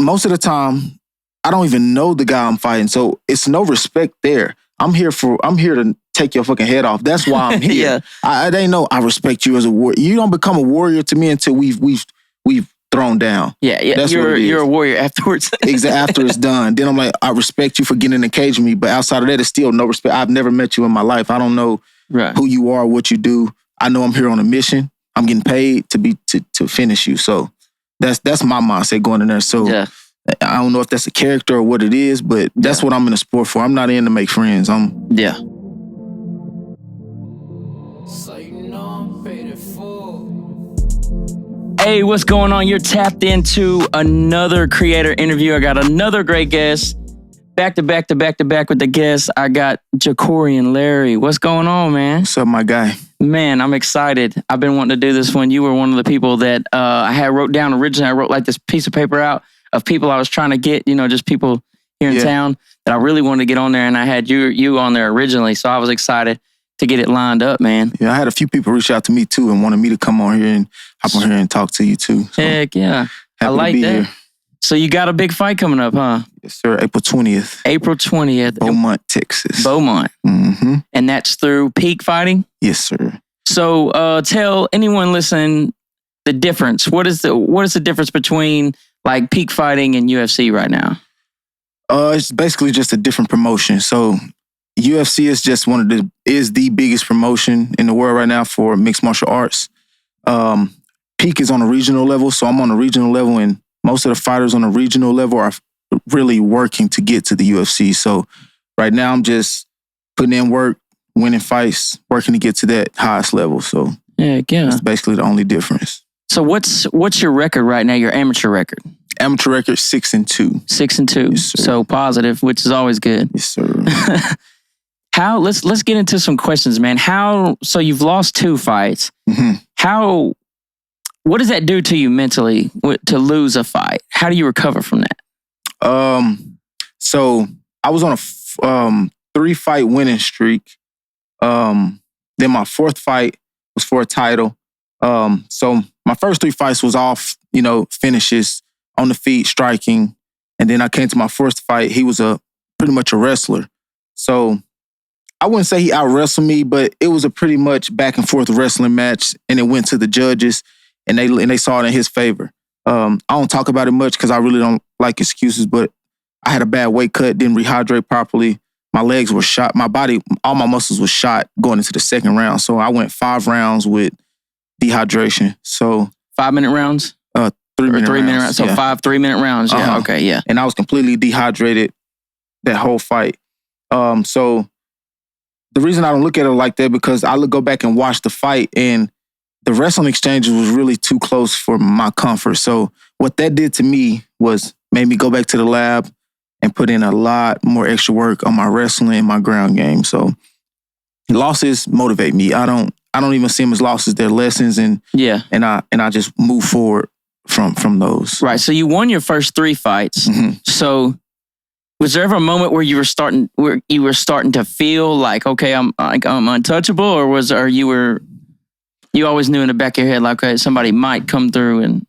most of the time, I don't even know the guy I'm fighting. So it's no respect there. I'm here to take your fucking head off. That's why I'm here. I didn't know I respect you as a warrior. You don't become a warrior to me until we've thrown down. Yeah. That's you're a warrior afterwards. Exactly. After it's done. Then I'm like, I respect you for getting in the cage with me. But outside of that, it's still no respect. I've never met you in my life. I don't know who you are, what you do. I know I'm here on a mission. I'm getting paid to finish you. So that's my mindset going in there. So I don't know if that's a character or what it is, but that's what I'm in the sport for. I'm not in to make friends. Hey, what's going on? You're tapped into another creator interview. I got another great guest. Back to back with the guest. I got Jacoryon Larry. What's going on, man? What's up, my guy? Man, I'm excited. I've been wanting to do this one. You were one of the people that I had wrote down originally. I wrote like this piece of paper out of people I was trying to get, just people here in town that I really wanted to get on there. And I had you on there originally. So I was excited to get it lined up, man. Yeah, I had a few people reach out to me too and wanted me to come on here and hop on here and talk to you too. So heck yeah. I like that. Here. So you got a big fight coming up, huh? Yes, sir. April 20th. April 20th. Beaumont, Texas. Beaumont. Mm-hmm. And that's through Peak Fighting? Yes, sir. So tell anyone listening the difference. What is the difference between like Peak Fighting and UFC right now? It's basically just a different promotion. So UFC is just is the biggest promotion in the world right now for mixed martial arts. Peak is on a regional level, so I'm on a regional level, and most of the fighters on the regional level are really working to get to the UFC. So right now I'm just putting in work, winning fights, working to get to that highest level. So that's basically the only difference. So what's your record right now? Your amateur record? Amateur record 6-2. 6-2. Yes, so positive, which is always good. Yes, sir. Let's get into some questions, man. So you've lost 2 fights. Mm-hmm. What does that do to you mentally to lose a fight? How do you recover from that? So I was on a 3-fight winning streak. Then my 4th fight was for a title. So my first 3 fights was off, finishes on the feet, striking. And then I came to my 4th fight. He was pretty much a wrestler. So I wouldn't say he out-wrestled me, but it was a pretty much back and forth wrestling match, and it went to the judges, and they saw it in his favor. I don't talk about it much because I really don't like excuses, but I had a bad weight cut, didn't rehydrate properly. My legs were shot. My body, all my muscles were shot going into the 2nd round. So I went 5 rounds with dehydration. So 5-minute rounds? 3-minute rounds. So 5 3-minute rounds. Yeah. Okay. Yeah. And I was completely dehydrated that whole fight. So the reason I don't look at it like that because I go back and watch the fight, and the wrestling exchanges was really too close for my comfort. So what that did to me was made me go back to the lab and put in a lot more extra work on my wrestling and my ground game. So losses motivate me. I don't even see them as losses. They're lessons, and I just move forward from those. Right. So you won your first 3 fights. Mm-hmm. So was there ever a moment where you were starting to feel like, okay, I'm untouchable, or you always knew in the back of your head like, okay, somebody might come through and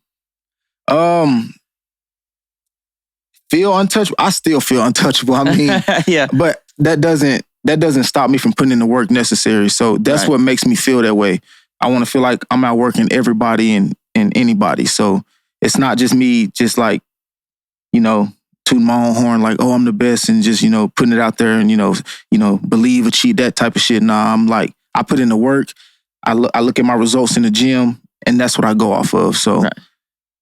feel untouchable? I still feel untouchable. I mean, yeah. But that doesn't stop me from putting in the work necessary. So that's what makes me feel that way. I want to feel like I'm outworking everybody and anybody. So it's not just me, just like, tooting my own horn, like, oh, I'm the best, and just, putting it out there and, believe, achieve, that type of shit. Nah, I'm like, I put in the work. I look at my results in the gym, and that's what I go off of. So,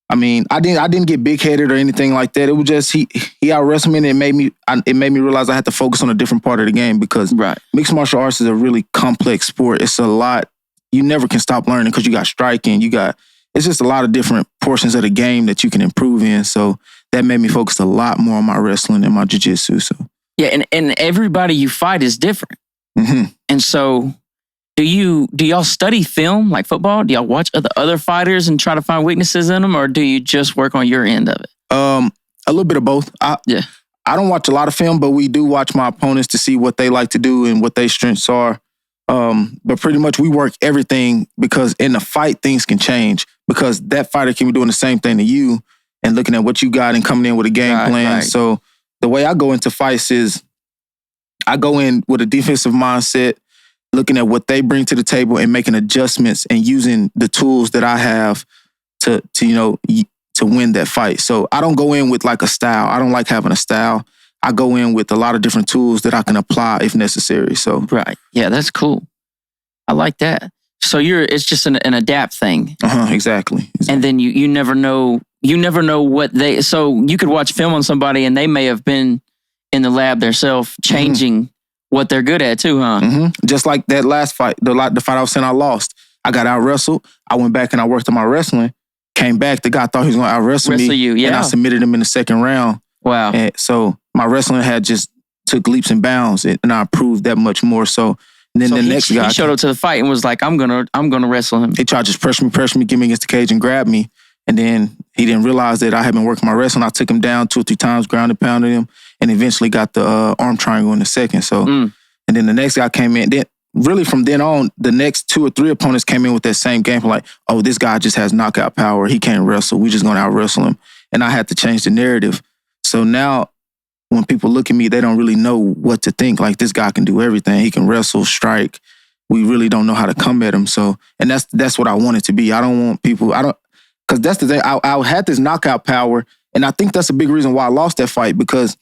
I mean, I didn't get big headed or anything like that. It was just he out wrestled me, and it made me realize I had to focus on a different part of the game because mixed martial arts is a really complex sport. It's a lot. You never can stop learning because you got striking, it's just a lot of different portions of the game that you can improve in. So that made me focus a lot more on my wrestling and my jiu-jitsu. So yeah, and everybody you fight is different. Mm-hmm. And so do y'all study film like football? Do y'all watch other fighters and try to find weaknesses in them, or do you just work on your end of it? A little bit of both. I don't watch a lot of film, but we do watch my opponents to see what they like to do and what their strengths are. But pretty much we work everything because in the fight, things can change because that fighter can be doing the same thing to you and looking at what you got and coming in with a game plan. Right. So the way I go into fights is I go in with a defensive mindset, looking at what they bring to the table and making adjustments and using the tools that I have to win that fight. So I don't go in with like a style. I don't like having a style. I go in with a lot of different tools that I can apply if necessary. So right. Yeah, that's cool. I like that. So it's just an adapt thing. Exactly. And then you never know what so you could watch film on somebody and they may have been in the lab themselves changing what they're good at too, huh? Just like that last fight, the fight I was saying I lost. I got out wrestled. I went back and I worked on my wrestling. Came back, the guy thought he was going to out wrestle me. You, yeah. And I submitted him in the second round. Wow. And so my wrestling had just took leaps and bounds, and I improved that much more. So then the next guy, he showed up to the fight and was like, "I'm gonna wrestle him." He tried to just pressure me, get me against the cage, and grab me. And then he didn't realize that I had been working my wrestling. I took him down 2 or 3 times, ground and pounded him, and eventually got the arm triangle in the second. So, and then the next guy came in. Then really from then on, the next 2 or 3 opponents came in with that same game plan, like, "Oh, this guy just has knockout power. He can't wrestle. We just gonna out wrestle him." And I had to change the narrative. So now, when people look at me, they don't really know what to think. Like, this guy can do everything. He can wrestle, strike. We really don't know how to come at him. So, and that's what I want it to be. I don't want people, because that's the thing. I had this knockout power, and I think that's a big reason why I lost that fight, because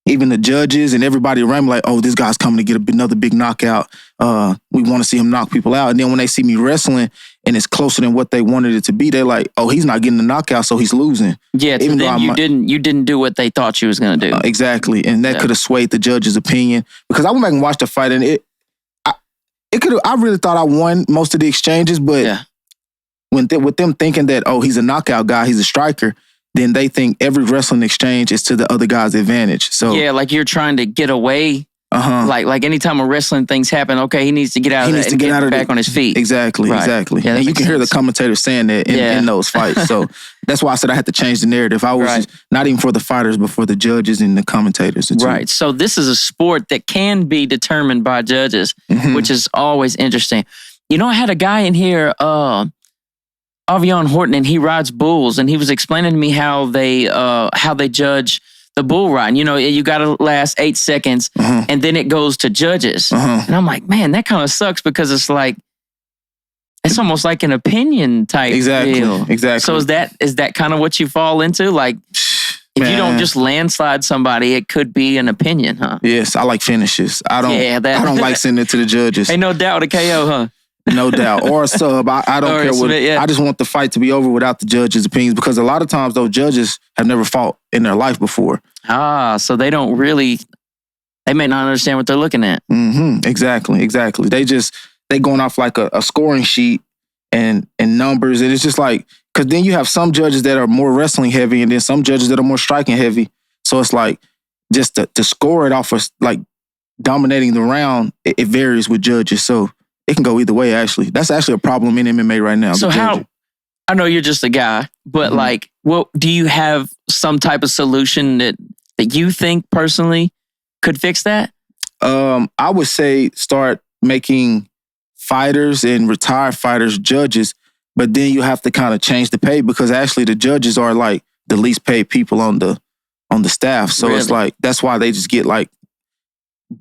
even the judges and everybody around me like, "Oh, this guy's coming to get another big knockout. We want to see him knock people out." And then when they see me wrestling and it's closer than what they wanted it to be, they're like, "Oh, he's not getting the knockout, so he's losing." Yeah, to them you didn't do what they thought you was going to do. Exactly, and that could have swayed the judge's opinion, because I went back and watched the fight, and I really thought I won most of the exchanges, but with them thinking that, "Oh, he's a knockout guy, he's a striker," then they think every wrestling exchange is to the other guy's advantage. So yeah, like you're trying to get away. Like anytime a wrestling things happen, okay, he needs to get out of that and get back on his feet. Exactly. Yeah, and you can hear the commentators saying that in those fights. So that's why I said I had to change the narrative. I was not even for the fighters, but for the judges and the commentators. Right. So this is a sport that can be determined by judges, which is always interesting. You know, I had a guy in here, Avion Horton, and he rides bulls, and he was explaining to me how they judge the bull riding. You know, you got to last 8 seconds, and then it goes to judges. And I'm like, man, that kind of sucks, because it's like, it's almost like an opinion type deal. Exactly. So is that kind of what you fall into? Like, if you don't just landslide somebody, it could be an opinion, huh? Yes, I like finishes. I don't like sending it to the judges. Ain't no doubt a KO, huh? No doubt. Or a sub. I don't care what. I just want the fight to be over without the judges' opinions, because a lot of times those judges have never fought in their life before. So they don't really, they may not understand what they're looking at. Exactly. They going off like a scoring sheet and numbers. And it's just like, because then you have some judges that are more wrestling heavy, and then some judges that are more striking heavy. So it's like, just to score it off of like dominating the round, it varies with judges. So it can go either way, actually. That's actually a problem in MMA right now. So I know you're just a guy, but like, do you have some type of solution that you think personally could fix that? I would say start making fighters and retired fighters judges, but then you have to kind of change the pay, because actually the judges are like the least paid people on the staff. So it's like, that's why they just get like,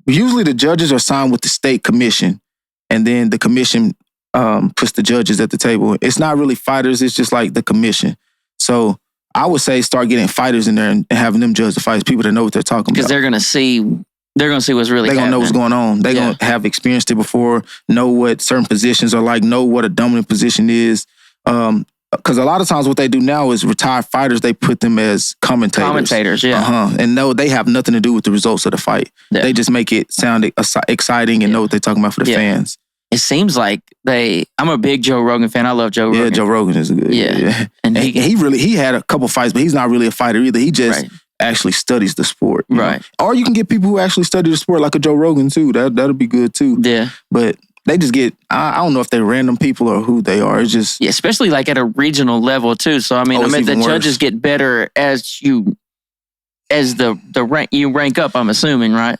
usually the judges are signed with the state commission, and then the commission puts the judges at the table. It's not really fighters, it's just like the commission. So I would say start getting fighters in there and having them judge the fights, people that know what they're talking about. Because they're gonna see what's really happening. They're gonna know what's going on. They're gonna have experienced it before, know what certain positions are like, know what a dominant position is. Because a lot of times what they do now is retired fighters, they put them as commentators. And no, they have nothing to do with the results of the fight. They just make it sound exciting and know what they're talking about for the fans. It seems like I'm a big Joe Rogan fan. I love Joe Rogan. Yeah, Joe Rogan is good. Yeah. And he had a couple fights, but he's not really a fighter either. He just actually studies the sport. You know? Or you can get people who actually study the sport, like a Joe Rogan too. That'll be good too. Yeah. But they just get, I don't know if they're random people or who they are. It's just... Yeah, especially like at a regional level too. So I mean the judges get better as the rank you rank up, I'm assuming, right?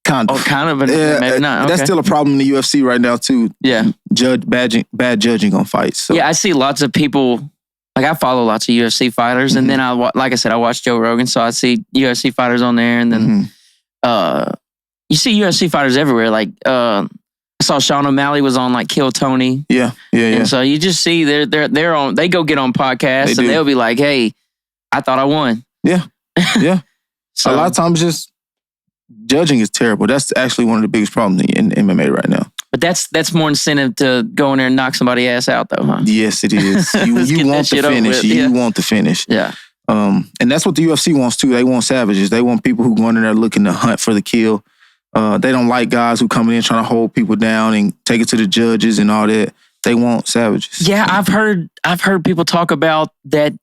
Kind of. Oh, kind of, but maybe not. Okay. That's still a problem in the UFC right now too. Yeah. Bad judging on fights. So. Yeah, I see lots of people like I follow lots of UFC fighters, and then like I said, I watch Joe Rogan, so I see UFC fighters on there, and then you see UFC fighters everywhere. Like I saw Sean O'Malley was on like Kill Tony. Yeah. And so you just see they're on. They go get on podcasts and they'll be like, "Hey, I thought I won." Yeah. So, a lot of times, just judging is terrible. That's actually one of the biggest problems in MMA right now. But that's more incentive to go in there and knock somebody's ass out, though, huh? Yes, it is. You want the finish. You want the finish. Yeah. And that's what the UFC wants too. They want savages. They want people who go in there looking to hunt for the kill. They don't like guys who come in trying to hold people down and take it to the judges and all that. They want savages. Yeah, I've heard people talk about that.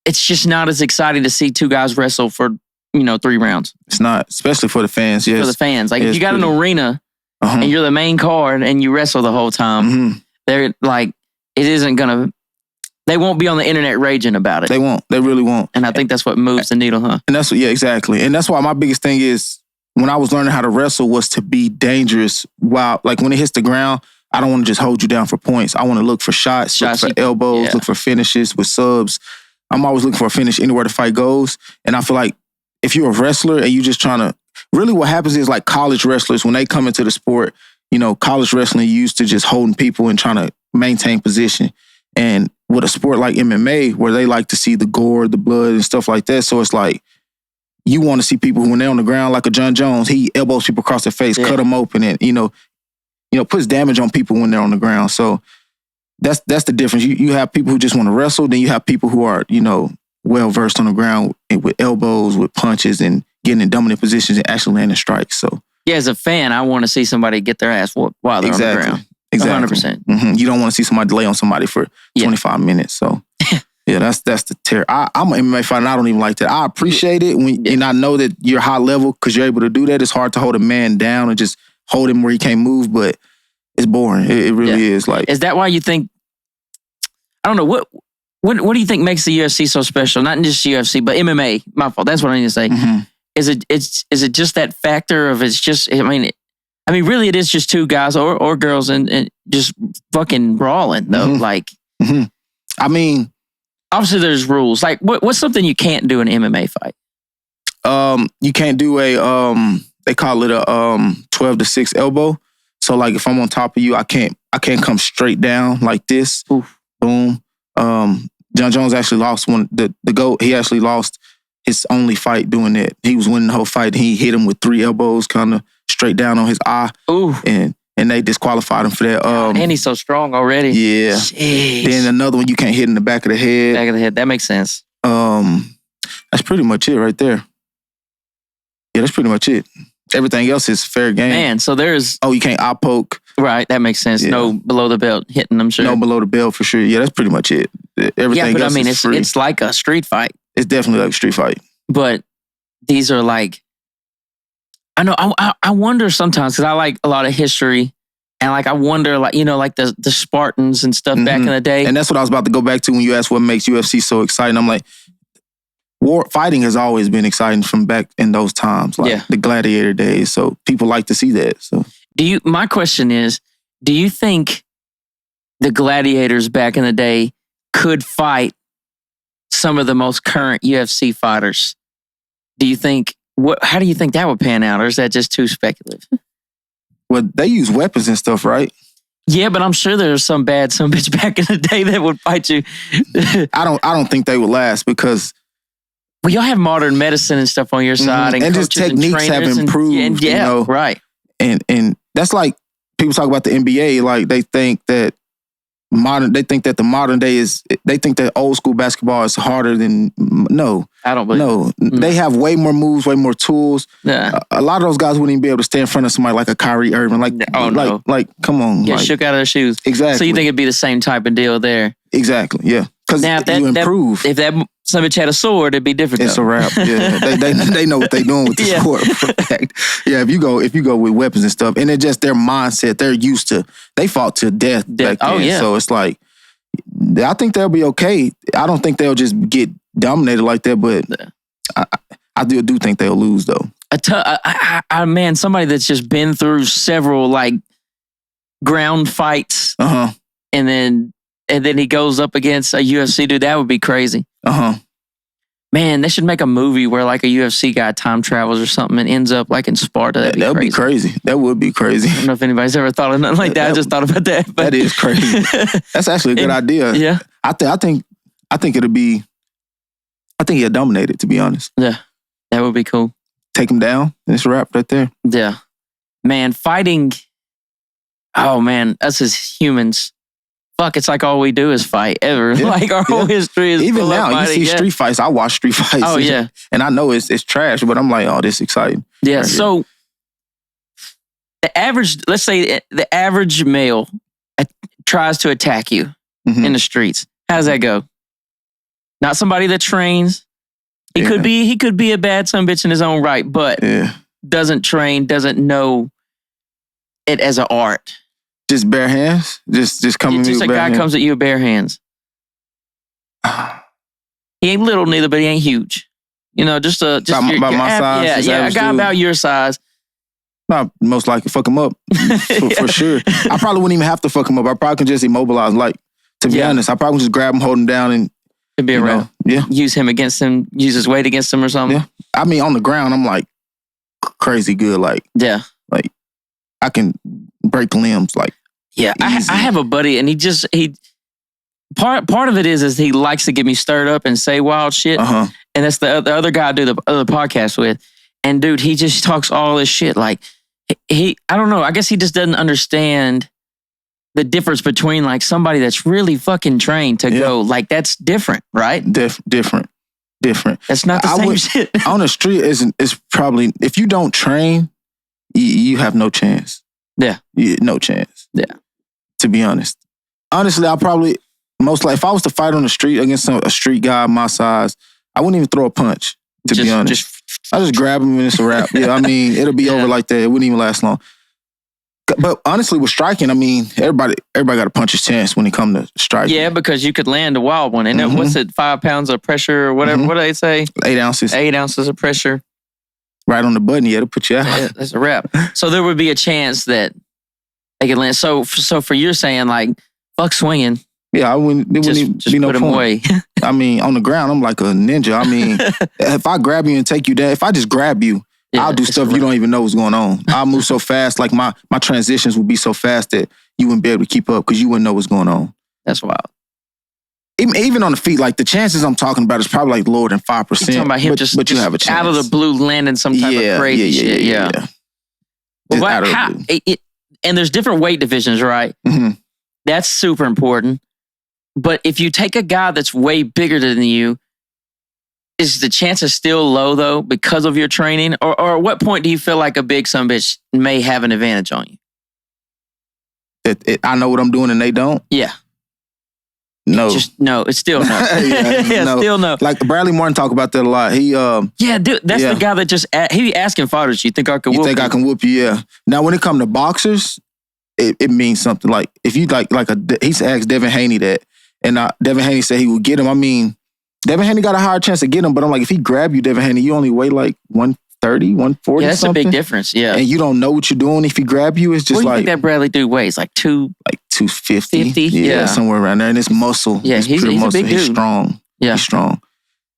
It's just not as exciting to see two guys wrestle for 3 rounds. It's not, especially for the fans. Yes. For the fans, like if you got an arena and you're the main card and you wrestle the whole time, they're like, it isn't gonna. They won't be on the internet raging about it. They won't. They really won't. And I think that's what moves the needle, huh? And exactly. And that's why my biggest thing is when I was learning how to wrestle was to be dangerous. While like when it hits the ground, I don't want to just hold you down for points. I want to look for shots, look for elbows, look for finishes with subs. I'm always looking for a finish anywhere the fight goes. And I feel like if you're a wrestler and you're just trying to, really what happens is like college wrestlers, when they come into the sport, college wrestling used to just holding people and trying to maintain position. And with a sport like MMA, where they like to see the gore, the blood and stuff like that. So it's like, you want to see people who, when they're on the ground, like a John Jones, he elbows people across the face, cut them open and, puts damage on people when they're on the ground. So that's the difference. You have people who just want to wrestle, then you have people who are, well-versed on the ground with elbows, with punches, and getting in dominant positions and actually landing strikes. So yeah, as a fan, I want to see somebody get their ass whooped while they're on the ground. Exactly. 100%. You don't want to see somebody lay on somebody for 25 minutes. So yeah, that's the terror. I'm an MMA fighter and I don't even like that. I appreciate it and I know that you're high level because you're able to do that. It's hard to hold a man down and just hold him where he can't move, but it's boring. It really is. Like, is that why you think, I don't know, what do you think makes the UFC so special? Not just UFC, but MMA. My fault. That's what I need to say. Is it just that factor of it's just, I mean, really it is just two guys or girls and just fucking brawling though. Like, I mean, obviously there's rules. Like what's something you can't do in an MMA fight? You can't do they call it a 12 to 6 elbow. So like if I'm on top of you, I can't come straight down like this. Oof. Boom. John Jones actually lost the GOAT. He actually lost his only fight doing that. He was winning the whole fight. He hit him with 3 elbows kind of straight down on his eye. Ooh. And they disqualified him for that. And he's so strong already. Yeah. Jeez. Then another one, you can't hit in the back of the head. Back of the head. That makes sense. That's pretty much it right there. Yeah, that's pretty much it. Everything else is fair game. Man, so there's... Oh, you can't eye poke. Right, that makes sense. Yeah. No below the belt hitting, I'm sure. No below the belt for sure. Yeah, that's pretty much it. Everything else is free. It's like a street fight. It's definitely like a street fight. But these are like... I know, I wonder sometimes, because I like a lot of history, and like I wonder, like, like the Spartans and stuff back in the day. And that's what I was about to go back to when you asked what makes UFC so exciting. I'm like, fighting has always been exciting from back in those times, like the gladiator days. So people like to see that. So my question is, do you think the gladiators back in the day could fight some of the most current UFC fighters? Do you think, how do you think that would pan out? Or is that just too speculative? Well, they use weapons and stuff, right? Yeah, but I'm sure there's some bitch back in the day that would fight you. I don't think they would last because... Well, y'all have modern medicine and stuff on your side, and just techniques have improved. Right. And that's like people talk about the NBA, like they think that the modern day is. They think that old school basketball is harder than no. I don't believe. No, they have way more moves, way more tools. Yeah. A lot of those guys wouldn't even be able to stand in front of somebody like a Kyrie Irving. Like, like, come on, get shook out of their shoes. Exactly. So you think it'd be the same type of deal there? Exactly. Yeah. Because you improve. If that some bitch had a sword, it'd be different. It's a wrap. Yeah, they know what they're doing with the sport. Yeah, if you go with weapons and stuff, and it's just their mindset. They're used to. They fought to death back then. Oh yeah. So it's like, I think they'll be okay. I don't think they'll just get dominated like that, but I do think they'll lose though. Man, somebody that's just been through several like ground fights, and then and then he goes up against a UFC dude. That would be crazy. Man, they should make a movie where like a UFC guy time travels or something and ends up like in Sparta. That would be crazy. That would be crazy. I don't know if anybody's ever thought of nothing like that. I just thought about that. But that is crazy. That's actually a good idea. Yeah. I think it'll be. I think he'll dominate it, to be honest. Yeah, that would be cool. Take him down, and it's a wrap right there. Yeah. Man, fighting. Oh man, us as humans. Fuck, it's like all we do is fight ever. Yeah, like our whole history is even now. Fighting. You see street fights. I watch street fights. Oh yeah, and I know it's trash, but I'm like, oh, this is exciting. Yeah. Right so the average, let's say the average male tries to attack you in the streets. How does that go? Not somebody that trains. He could be a bad son of a bitch in his own right, but doesn't train, doesn't know it as an art. Just bare hands? Just coming Just a guy comes at you with bare hands. He ain't little neither, but he ain't huge. You know, just about my size. Yeah, a guy about your size. Most likely fuck him up for sure. I probably wouldn't even have to fuck him up. I probably can just immobilize. Like, to be honest, I probably just grab him, hold him down, and be around. Use him against him. Use his weight against him or something. Yeah. I mean, on the ground, I'm like crazy good. Like, like I can break limbs. Like, I have a buddy, and he part of it is he likes to get me stirred up and say wild shit, and that's the other guy I do the other podcast with. And dude, he just talks all this shit. Like I don't know. I guess he just doesn't understand the difference between like somebody that's really fucking trained to go like that's different, right? Different. That's not the same shit. On the street is probably, if you don't train, you have no chance. Yeah. No chance. Yeah. To be honest. Honestly, I'll probably, most likely, if I was to fight on the street against a street guy my size, I wouldn't even throw a punch, to be honest. I just grab him and it's a wrap. Yeah, I mean, it'll be over like that. It wouldn't even last long. But honestly, with striking, I mean, everybody got a puncher's chance when it comes to striking. Yeah, because you could land a wild one. And what's it, 5 pounds of pressure or whatever? What do they say? 8 ounces. 8 ounces of pressure. Right on the button, it'll put you out. Yeah, that's a wrap. So there would be a chance that they could land. So for you're saying, like, fuck swinging. Yeah, it wouldn't even be no point. Away. I mean, on the ground, I'm like a ninja. I mean, if I grab you and take you down, if I just grab you, I'll do stuff you don't even know what's going on. I'll move so fast, like my transitions would be so fast that you wouldn't be able to keep up because you wouldn't know what's going on. That's wild. Even on the feet, like the chances I'm talking about is probably like lower than 5%. You're talking about him but you have a chance. Out of the blue landing some type of crazy shit. Yeah. Well, and there's different weight divisions, right? That's super important. But if you take a guy that's way bigger than you, is the chances still low though because of your training? Or at what point do you feel like a big son of a bitch may have an advantage on you? I know what I'm doing and they don't? Yeah. No. It's still no. Still no. Like Bradley Martin talk about that a lot. Dude, that's the guy that just, he be asking fighters, you think I can whoop you? You think I can whoop you, yeah. Now when it comes to boxers, it means something. Like if you he's asked Devin Haney that, and Devin Haney said he would get him. I mean, Devin Haney got a higher chance to get him, but I'm like, if he grab you, Devin Haney, you only weigh like 130, 140 that's something. A big difference, yeah. And you don't know what you're doing. If he grab you, it's just what do you think that Bradley dude weighs? Like 250? 50? Yeah, somewhere around there. And it's muscle. Yeah, he's a big dude. He's strong. Yeah. He's strong.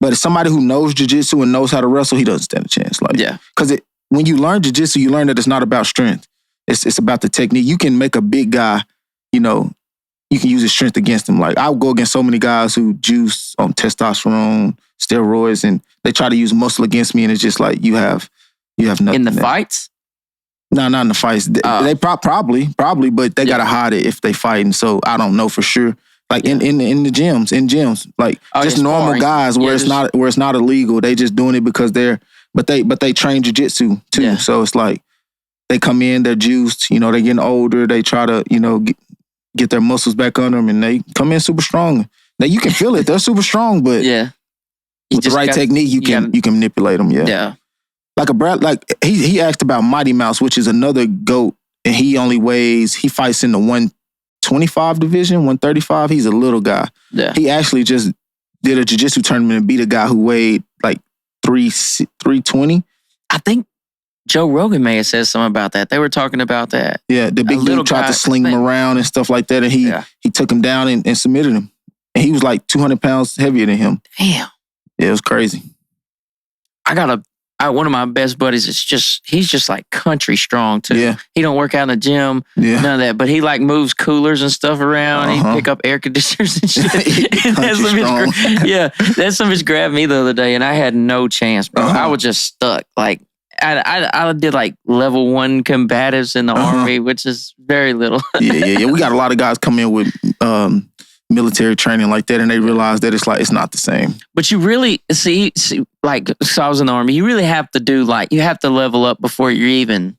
But if somebody who knows jiu-jitsu and knows how to wrestle, he doesn't stand a chance. Because when you learn jiu-jitsu, you learn that it's not about strength. It's about the technique. You can make a big guy, you can use his strength against him. Like, I'll go against so many guys who juice on testosterone, steroids, and they try to use muscle against me, and it's just like you have nothing. In the fights? No, not in the fights. They probably, but they gotta hide it if they fighting. So I don't know for sure. Like in the gyms, like just normal guys where it's not illegal. They just doing it because but they train jiu-jitsu too. Yeah. So it's like they come in, they're juiced. They're getting older. They try to get their muscles back on them, and they come in super strong. Now you can feel it; they're super strong, but with the right technique, you can manipulate them. Yeah, yeah. Like he asked about Mighty Mouse, which is another GOAT, and he fights in the 125 division, 135. He's a little guy. Yeah, he actually just did a jiu-jitsu tournament and beat a guy who weighed like 320. I think Joe Rogan may have said something about that. They were talking about that. Yeah, the big dude tried to sling him around and stuff like that, and he took him down and submitted him. And he was like 200 pounds heavier than him. Damn. Yeah, it was crazy. One of my best buddies he's just like country strong too. Yeah. He don't work out in the gym, none of that, but he like moves coolers and stuff around. He pick up air conditioners and shit. That some bitch grabbed me the other day and I had no chance, bro. I was just stuck. Like I did like level 1 combatives in the Army, which is very little. Yeah. We got a lot of guys come in with military training like that, and they realize that it's not the same. But you really see, like, so I was in the Army. You really have to you have to level up before you even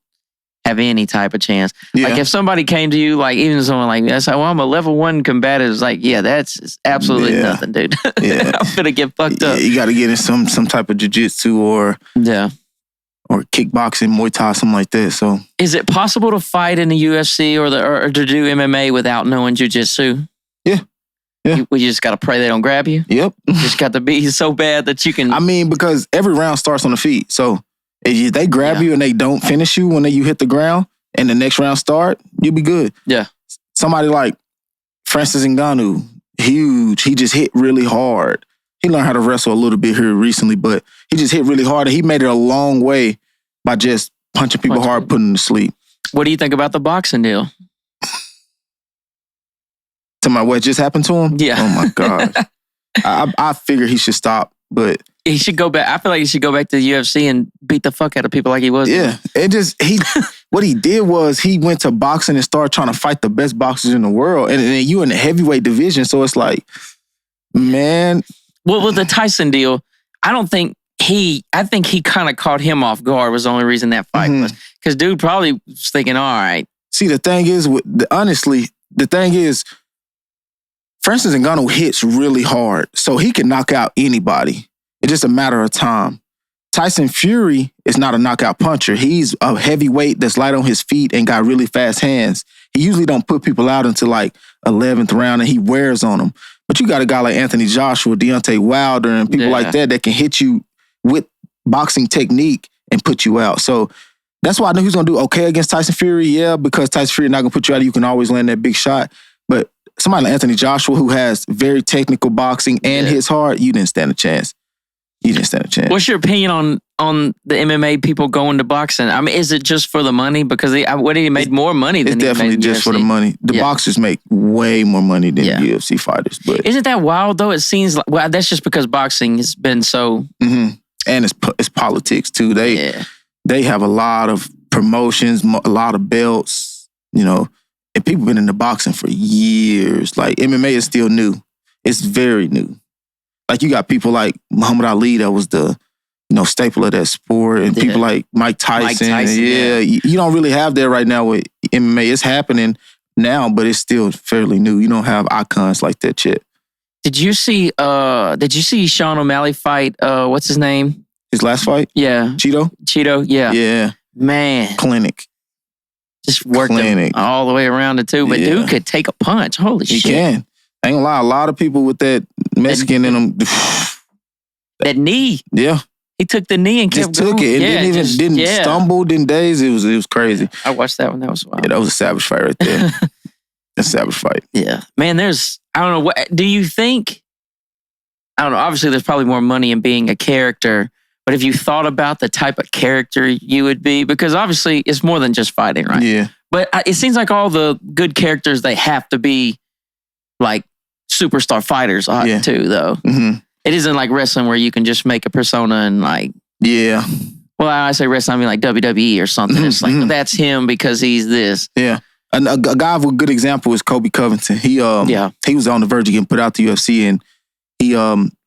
have any type of chance. Yeah. Like if somebody came to you, like even someone like that, well, I'm a level 1 combative. It's like, that's absolutely nothing, dude. Yeah. I'm gonna get fucked up. You got to get in some type of jiu-jitsu or kickboxing, Muay Thai, something like that. So, is it possible to fight in the UFC or to do MMA without knowing jiu-jitsu? Yeah. You just got to pray they don't grab you? Yep. You just got to be so bad that you can... I mean, because every round starts on the feet. So if they grab you and they don't finish you when you hit the ground and the next round start, you'll be good. Yeah. Somebody like Francis Ngannou, huge. He just hit really hard. He learned how to wrestle a little bit here recently, but he just hit really hard. And he made it a long way by just punching people hard, putting them to sleep. What do you think about the boxing deal? What just happened to him? Yeah. Oh my gosh. I figure he should stop, but he should go back. I feel like he should go back to the UFC and beat the fuck out of people like he was. Yeah. What he did was he went to boxing and started trying to fight the best boxers in the world. And you in the heavyweight division. So it's like, man. Well, with the Tyson deal, I think he kind of caught him off guard was the only reason that fight was. Because dude probably was thinking, all right. See, the thing is, Francis Ngannou hits really hard, so he can knock out anybody. It's just a matter of time. Tyson Fury is not a knockout puncher. He's a heavyweight that's light on his feet and got really fast hands. He usually don't put people out until like 11th round, and he wears on them. But you got a guy like Anthony Joshua, Deontay Wilder, and people like that can hit you with boxing technique and put you out. So that's why I knew he was going to do okay against Tyson Fury, because Tyson Fury not going to put you out. You can always land that big shot. But somebody like Anthony Joshua, who has very technical boxing and hits hard, you didn't stand a chance. What's your opinion on the MMA people going to boxing? I mean, is it just for the money? Because he made more money than he made in UFC. It's definitely just for the money. The boxers make way more money than UFC fighters. But isn't that wild though? It seems like that's just because boxing has been so. Mm-hmm. And it's politics too. They have a lot of promotions, a lot of belts, and people been into boxing for years. Like MMA is still new. It's very new. Like you got people like Muhammad Ali that was the staple of that sport, and people like Mike Tyson. You don't really have that right now with MMA. It's happening now, but it's still fairly new. You don't have icons like that yet. Did you see Sean O'Malley fight what's his name? His last fight? Yeah. Cheeto, yeah. Yeah. Man. Clinic. Just worked him all the way around it too. But dude could take a punch. Holy shit. He can. I ain't gonna lie, a lot of people with that Mexican in them. That knee. Yeah. He took the knee and kept just took it. It didn't stumble, didn't daze. It was crazy. I watched that one. That was wild. Yeah, that was a savage fight right there. A savage fight. Yeah. Man, I don't know, do you think, I don't know, obviously there's probably more money in being a character, but have you thought about the type of character you would be? Because obviously it's more than just fighting, right? Yeah. But it seems like all the good characters, they have to be like superstar fighters too, though. Mm-hmm. It isn't like wrestling where you can just make a persona and like... Yeah. Well, I say wrestling, I mean like WWE or something. It's like, that's him because he's this. Yeah. And a guy with a good example is Kobe Covington. He was on the verge of getting put out the UFC, and he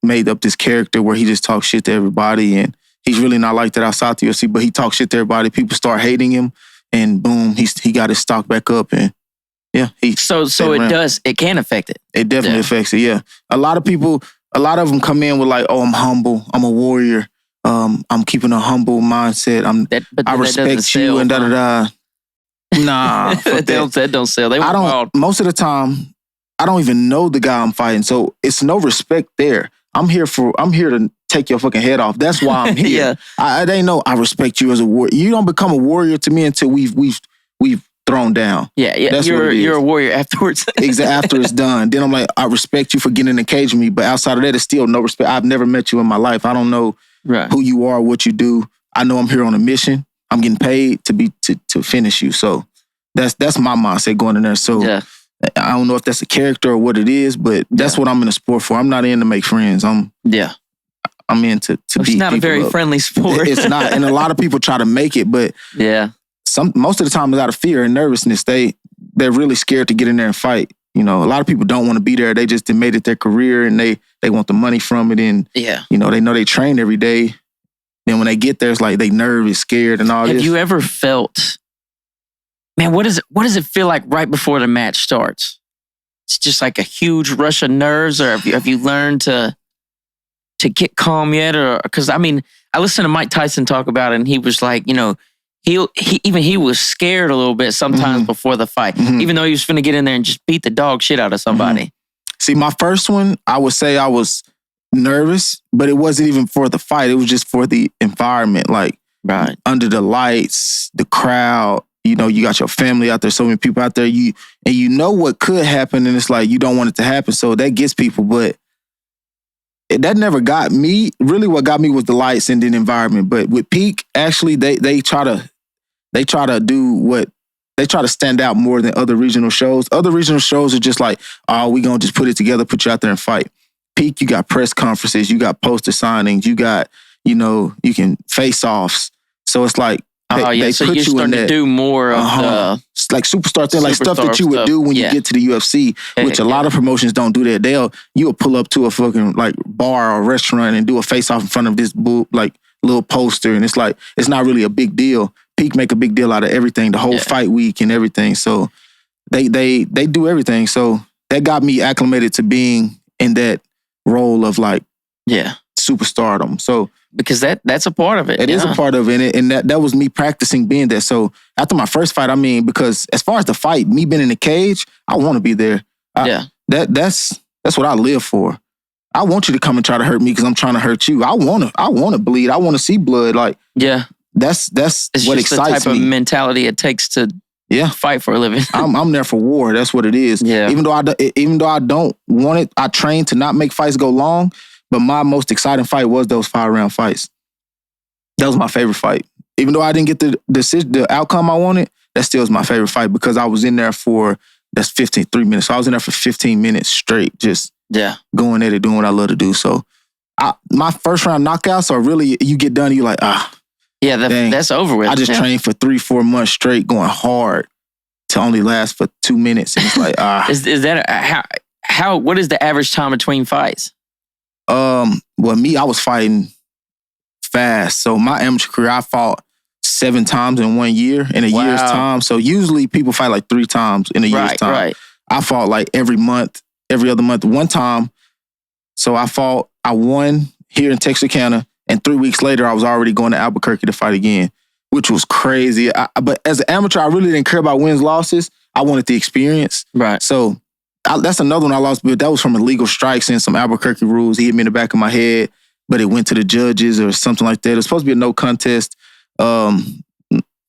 made up this character where he just talks shit to everybody, and he's really not like that outside the UFC, but he talks shit to everybody. People start hating him, and boom, he got his stock back up, and it can affect it. It definitely affects it, yeah. A lot of them come in with like, oh, I'm humble, I'm a warrior, I'm keeping a humble mindset, I respect you, and da-da-da. Nah, that don't sell. Most of the time, I don't even know the guy I'm fighting, so it's no respect there. I'm here to take your fucking head off. That's why I'm here. They ain't no, I respect you as a warrior. You don't become a warrior to me until we've thrown down. Yeah. That's you're a warrior afterwards. Exactly. After it's done. Then I'm like, I respect you for getting in the cage with me, but outside of that, it's still no respect. I've never met you in my life. I don't know who you are, what you do. I know I'm here on a mission. I'm getting paid to finish you. So that's my mindset going in there. So I don't know if that's a character or what it is, but that's what I'm in the sport for. I'm not in to make friends. I'm in to beat It's not a very up. Friendly sport. It's not. And a lot of people try to make it, but most of the time it's out of fear and nervousness. They're really scared to get in there and fight. You know, a lot of people don't want to be there. They just made it their career and they want the money from it. And, you know they train every day. Then when they get there, it's like they nervous, scared and all this. Have you ever felt, man, what does it feel like right before the match starts? It's just like a huge rush of nerves, or have you learned to get calm yet? Or because I listened to Mike Tyson talk about it, and he was like, you know, he was scared a little bit sometimes before the fight, even though he was finna get in there and just beat the dog shit out of somebody. See, my first one, I would say I was nervous, but it wasn't even for the fight. It was just for the environment, like under the lights, the crowd. You know, you got your family out there, so many people out there. You know what could happen, and it's like you don't want it to happen. So that gets people, but that never got me. Really, what got me was the lights and the environment. But with Peak, actually, they try to do what they try to stand out more than other regional shows. Other regional shows are just like, oh, we gonna just put it together, put you out there and fight. Peak, you got press conferences, you got poster signings, you got, you know, you can face offs. So it's like they so put you're you starting in to do more of the like superstar thing, like stuff that you would do when you get to the UFC, which a lot of promotions don't do that. You'll pull up to a fucking like bar or restaurant and do a face off in front of this like little poster, and it's like it's not really a big deal. Peak make a big deal out of everything, the whole fight week and everything. So they do everything. So that got me acclimated to being in that role of like superstardom. So because that's a part of it. It is a part of it, and that was me practicing being there. So after my first fight, because as far as the fight, me being in the cage, I want to be there. That's what I live for. I want you to come and try to hurt me because I'm trying to hurt you. I want to bleed. I want to see blood. Like that's it's what just excites the type me. of mentality it takes to fight for a living. I'm there for war. That's what it is. Yeah. Even though I don't want it, I train to not make fights go long. But my most exciting fight was those 5-round fights. That was my favorite fight. Even though I didn't get the outcome I wanted, that still is my favorite fight because I was in there for 3 minutes. So I was in there for 15 minutes straight, just going at it, doing what I love to do. So my first round knockouts are really, you get done and you're like, that's over with. I just trained for 3-4 months straight going hard to only last for 2 minutes. And it's like, Is that how? What is the average time between fights? Well, me, I was fighting fast. So my amateur career, I fought 7 times in 1 year, in a year's time. So usually people fight like 3 times in a year's time. Right. I fought like every month, every other month. One time, so I won here in Texarkana, and 3 weeks later, I was already going to Albuquerque to fight again, which was crazy. But as an amateur, I really didn't care about wins, losses. I wanted the experience. Right. So that's another one I lost, but that was from illegal strikes and some Albuquerque rules. He hit me in the back of my head, but it went to the judges or something like that. It was supposed to be a no contest. But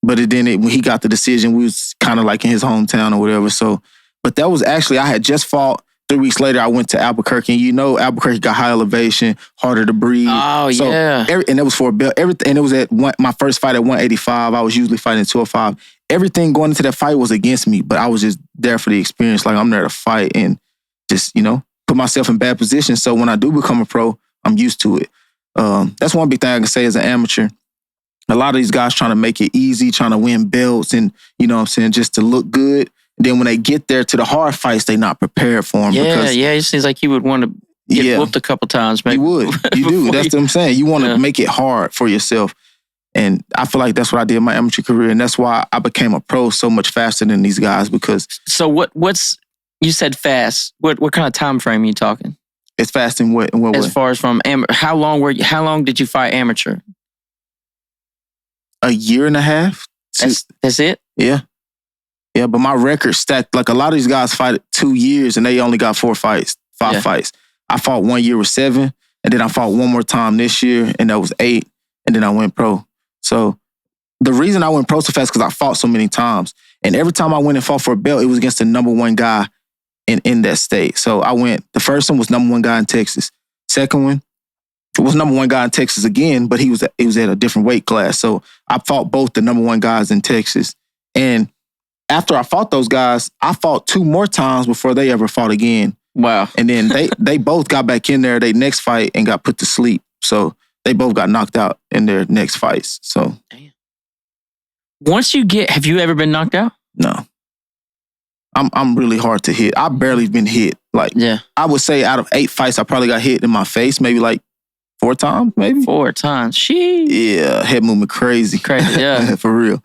when he got the decision, we was kind of like in his hometown or whatever. So, but that was actually, I had just fought. 3 weeks later, I went to Albuquerque, and Albuquerque got high elevation, harder to breathe. Oh, so and it was for a belt. Everything, and it was at my first fight at 185. I was usually fighting 205. Everything going into that fight was against me, but I was just there for the experience. Like, I'm there to fight and just, put myself in bad positions. So when I do become a pro, I'm used to it. That's one big thing I can say as an amateur. A lot of these guys trying to make it easy, trying to win belts and, just to look good. Then when they get there to the hard fights, they not prepared for them. It seems like you would want to get whooped a couple times. Maybe. You would. You do. That's what I'm saying. You want to make it hard for yourself. And I feel like that's what I did in my amateur career. And that's why I became a pro so much faster than these guys because... So what's... You said fast. What kind of time frame are you talking? It's fast in what way? As far as from... How long did you fight amateur? A year and a half. That's it? Yeah. Yeah, but my record stacked. Like a lot of these guys fight 2 years and they only got 5 fights. I fought 1 year with 7. And then I fought one more time this year, and that was 8. And then I went pro. So the reason I went pro so fast is because I fought so many times. And every time I went and fought for a belt, it was against the number 1 guy in that state. So I went, the first one was number 1 guy in Texas. Second one was number 1 guy in Texas again, but he was at a different weight class. So I fought both the number 1 guys in Texas. And after I fought those guys, I fought 2 more times before they ever fought again. Wow. And then they both got back in there, their next fight, and got put to sleep. So they both got knocked out in their next fights. So damn. Have you ever been knocked out? No. I'm really hard to hit. I've barely been hit. Like, I would say out of 8 fights, I probably got hit in my face maybe like 4 times, maybe. 4 times. Sheesh. Yeah, head movement crazy. Crazy, yeah. For real.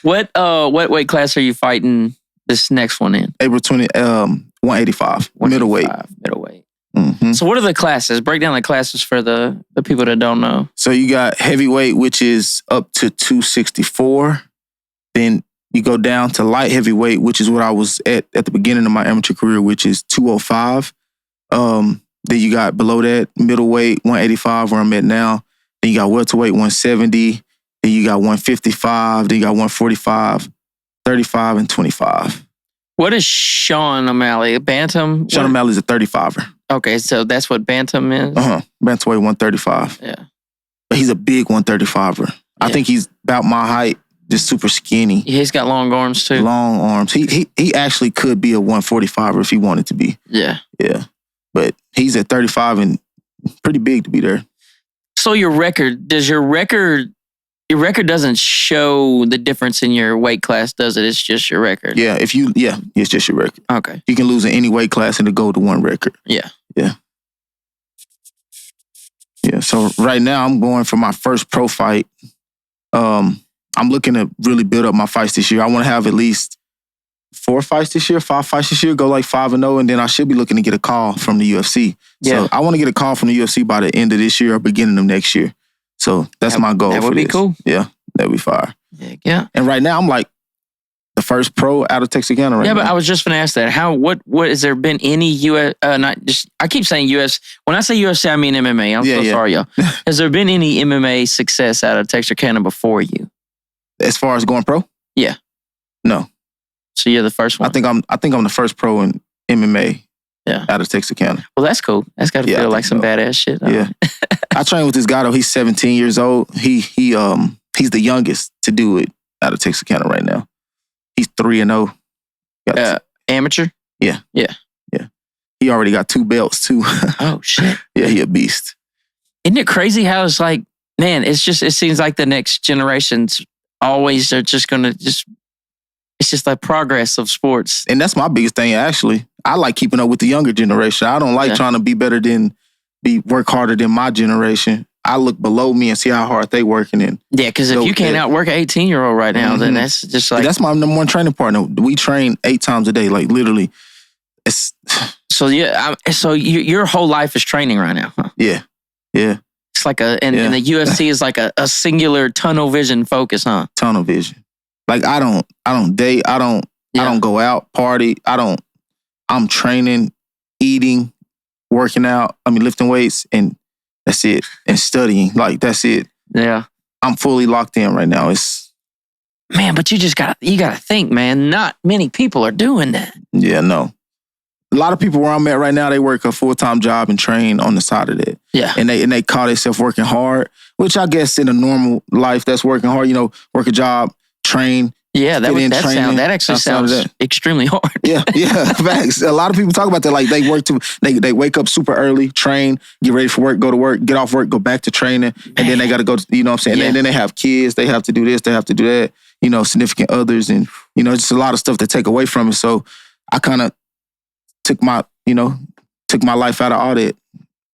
What weight class are you fighting this next one in? April 20, 185, middleweight. Middleweight. Mm-hmm. So what are the classes? Break down the classes for the people that don't know. So you got heavyweight, which is up to 264. Then you go down to light heavyweight, which is what I was at the beginning of my amateur career, which is 205. Then you got below that middleweight, 185, where I'm at now. Then you got welterweight, 170. Then you got 155. Then you got 145, 35, and 25. What is Sean O'Malley? A bantam? Sean O'Malley's a 35er. Okay, so that's what bantam is? Bantamweight 135. Yeah. But he's a big 135er. I think he's about my height. Just super skinny. Yeah, he's got long arms too. Long arms. He actually could be a 145er if he wanted to be. Yeah. Yeah. But he's at 35 and pretty big to be there. So your record doesn't show the difference in your weight class, does it? It's just your record. Yeah, it's just your record. Okay. You can lose in any weight class and to go to 1 record. Yeah. Yeah. Yeah. So right now I'm going for my first pro fight. I'm looking to really build up my fights this year. I want to have at least 4 fights this year, 5 fights this year, go like 5-0, and then I should be looking to get a call from the UFC. Yeah. So I want to get a call from the UFC by the end of this year or beginning of next year. So that's my goal. That would be cool. Yeah, that'd be fire. Yeah. And right now I'm like the first pro out of Texarkana right now. Yeah, but I was just going to ask that. What has there been any I keep saying UFC. When I say UFC, I mean MMA. I'm so sorry, y'all. Has there been any MMA success out of Texarkana before you? As far as going pro? Yeah. No. So you're the first one? I think I'm the first pro in MMA out of Texarkana. Well, that's cool. That's got to feel like some badass shit. Yeah. I train with this guy though. He's 17 years old. He's the youngest to do it out of Texarkana right now. He's 3-0. Amateur? Yeah. Yeah. Yeah. He already got 2 belts too. Oh shit. Yeah, he a beast. Isn't it crazy how it's like, man, it seems like the next generations always are just going to it's just like progress of sports. And that's my biggest thing, actually. I like keeping up with the younger generation. I don't like trying to be better work harder than my generation. I look below me and see how hard they working. Yeah, because if you can't outwork an 18-year-old right now, then that's just like... That's my number 1 training partner. We train 8 times a day, like literally. So your whole life is training right now, huh? Yeah, yeah. It's like and the UFC is like a singular tunnel vision focus, huh? Tunnel vision. Like I don't date. I don't go out, party. I'm training, eating, working out. Lifting weights, and that's it. And studying. Like that's it. Yeah. I'm fully locked in right now. Man, but you gotta think, man. Not many people are doing that. Yeah, no. A lot of people where I'm at right now, they work a full-time job and train on the side of that. Yeah. And they call themselves working hard, which I guess in a normal life, that's working hard. Work a job, train. Yeah, that actually sounds extremely hard. Yeah, facts. A lot of people talk about that. Like they wake up super early, train, get ready for work, go to work, get off work, go back to training, and then they got to go. You know what I'm saying? Yeah. And then they have kids. They have to do this. They have to do that. Significant others, and just a lot of stuff to take away from it. So I kind of took my life out of all that.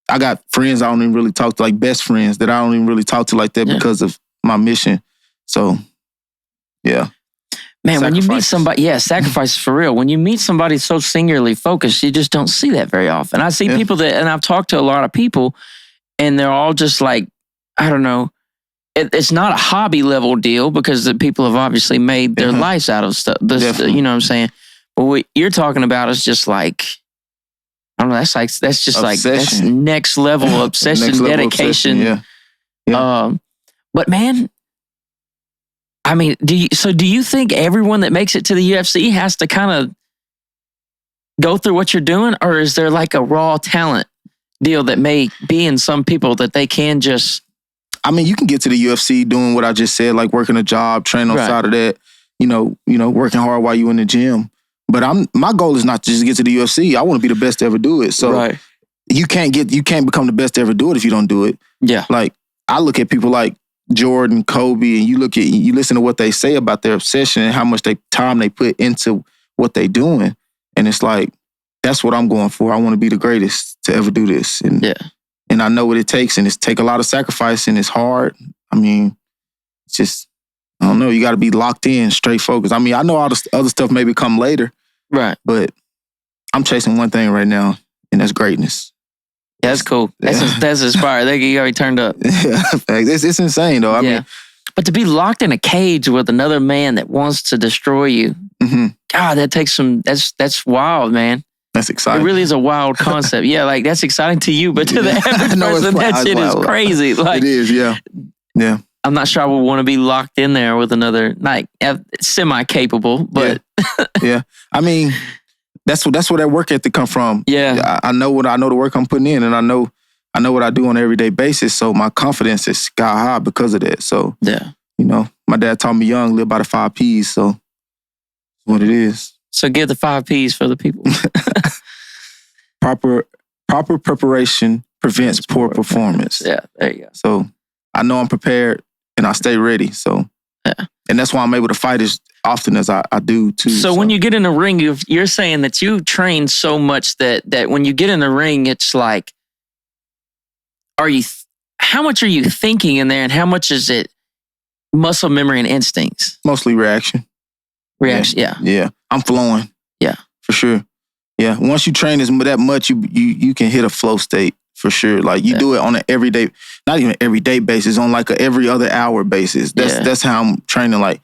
I got friends I don't even really talk to, like best friends that I don't even really talk to like that because of my mission. So, yeah. Man, when you meet somebody, sacrifices for real. When you meet somebody so singularly focused, you just don't see that very often. I see people and I've talked to a lot of people, and they're all just like, I don't know, it's not a hobby level deal because the people have obviously made their lives out of stuff. You know what I'm saying? But what you're talking about is just like, I don't know. That's just obsession. like, that's next level obsession, Next level dedication. obsession, yeah. But man, I mean, do you think everyone that makes it to the UFC has to kind of go through what you're doing, or is there like a raw talent deal that may be in some people that they can just? I mean, you can get to the UFC doing what I just said, like working a job, training on side of that, working hard while you in the gym. But my goal is not to just get to the UFC. I want to be the best to ever do it. So you can't become the best to ever do it if you don't do it. Yeah. Like I look at people like Jordan, Kobe, and you listen to what they say about their obsession and how much time they put into what they doing. And it's like, that's what I'm going for. I want to be the greatest to ever do this. And I know what it takes, and it's take a lot of sacrifice, and it's hard. I mean, it's just, I don't know, you got to be locked in, straight focused. I mean, I know all the other stuff maybe come later. Right. But I'm chasing one thing right now, and that's greatness. Yeah, that's cool. That's inspiring. You already turned up. Yeah, it's insane though. I mean, but to be locked in a cage with another man that wants to destroy you, God, that takes that's wild, man. That's exciting. It really is a wild concept. Yeah, like that's exciting to you, but to the average person, that shit is crazy. Like it is, yeah. Yeah. I'm not sure I would want to be locked in there with another, like, semi-capable, but yeah. I mean, that's where that work ethic come from. Yeah. I know the work I'm putting in, and I know what I do on an everyday basis. So my confidence is sky high because of that. So my dad taught me young, live by the 5 Ps. So that's what it is. So give the 5 Ps for the people. Proper preparation prevents poor performance. Yeah, there you go. So I know I'm prepared and I stay ready. So and that's why I'm able to fight as often as I do too. So when you get in the ring, you're saying that you train so much that when you get in the ring, it's like, how much are you thinking in there, and how much is it muscle memory and instincts? Mostly reaction. Yeah. I'm flowing. Yeah. For sure. Yeah. Once you train that much, you can hit a flow state for sure. Like you do it on an everyday, not even everyday basis, on like a every other hour basis. That's how I'm training. Like